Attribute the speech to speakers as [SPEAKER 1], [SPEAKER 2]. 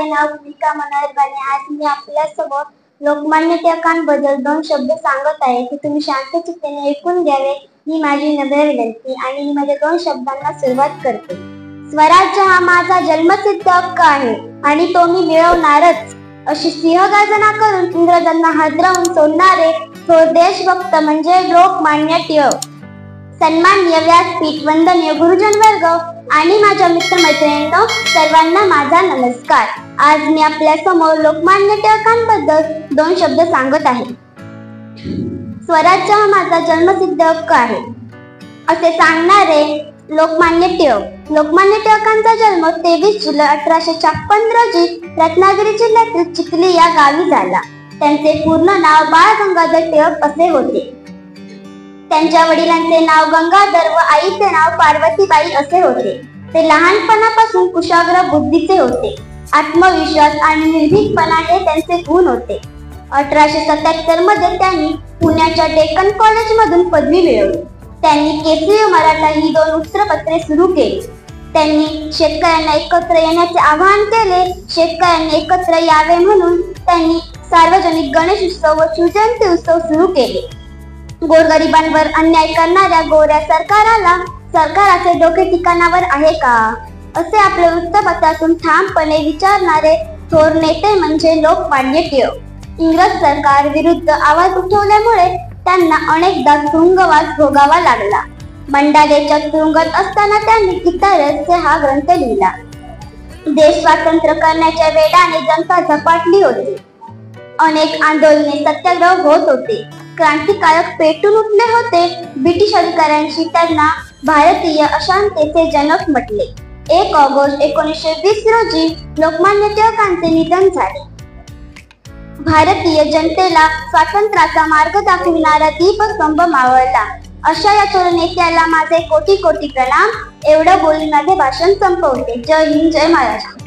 [SPEAKER 1] माझे नाव भूमिका मनोहर बाने. आज मी आपल्यासमोर लोकमान्य टिळकांबद्दल 2 शब्द सांगत आहे की तुम्ही शांतचित्ताने ऐकून घ्यावे ही माझी नम्र विनंती. आणि मी माझ्या 2 शब्दांना सुरुवात करते. स्वराज्य हा माझा जन्मसिद्ध हक्क आहे आणि तो मी मिळवणारच, अशी सिंहगर्जना करून इंग्रजांना हादरवून सोडणारे थोर देशभक्त म्हणजे लोकमान्य टिळक. सन्माननीय व्यासपीठ, वंदनीय गुरुजन वर्ग आणि माझ्या मित्रमैत्रिणींनो, सर्वांना माझा नमस्कार. आज मी आपल्या समोर लोकमान्य टिळकांबद्दल 2 शब्द सांगत आहे. स्वराज्य हा माझा जन्मसिद्ध हक्क आहे असे सांगणारे लोकमान्य टिळक. लोकमान्य टिळकांचा जन्म 23 जुलै 1856 रोजी रत्नागिरी जिल्ह्यातील चिखली या गावी झाला. त्यांचे पूर्ण नाव बाळ गंगाधर टिळक असे होते. त्यांच्या वडिलांचे नाव गंगाधर व आईचे नाव पार्वतीबाई असे होते. ते लहानपणापासून कुशाग्र बुद्धीचे होते. आत्मविश्वास आणि निर्भीकपणा हे त्यांचे गुण होते. 1877 मध्ये त्यांनी पुण्याच्या डेक्कन कॉलेज मधून पदवी मिळवली. त्यांनी केसरी मराठा ही 2 वृत्तपत्रे सुरू केली. त्यांनी शेतकऱ्यांना एकत्र येण्याचे आवाहन केले. शेतकऱ्यांनी एकत्र यावे म्हणून त्यांनी सार्वजनिक गणेश उत्सव व शिवजयंती उत्सव सुरू केले. गोरगरिबांवर अन्याय करणाऱ्या गोऱ्या सरकाराचे डोके ठिकाणावर आहे का, असे आपल्या वृत्तपत्रातून ठामपणे विचारणारे थोर नेते म्हणजे लोकमान्य टिळक. इंग्रज सरकार विरुद्ध आवाज उठवल्यामुळे त्यांना अनेकदा तुरुंगवास भोगावा लागला. मंडालेच्या तुरुंगात असताना त्यांनी गीता रहस्य हा ग्रंथ लिहिला. देश स्वातंत्र्य करण्याच्या वेडाने जनता झपाटली होती. अनेक आंदोलने, सत्याग्रह होत होते. क्रांतिकारक पेटून उठले होते. ब्रिटिश अधिकाऱ्यांशी त्यांना भारतीय अशांततेचे जनक म्हटले. 1 ऑगस्ट 1920 रोजी लोकमान्य टिळकांचे निधन झाले. भारतीय जनतेला स्वातंत्र्याचा मार्ग दाखविणारा दीपस्तंभ मावळला. अशा या थोर नेत्याला माझे कोटी कोटी प्रणाम. एवढं बोलून माझे भाषण संपवते. जय हिंद, जय महाराष्ट्र.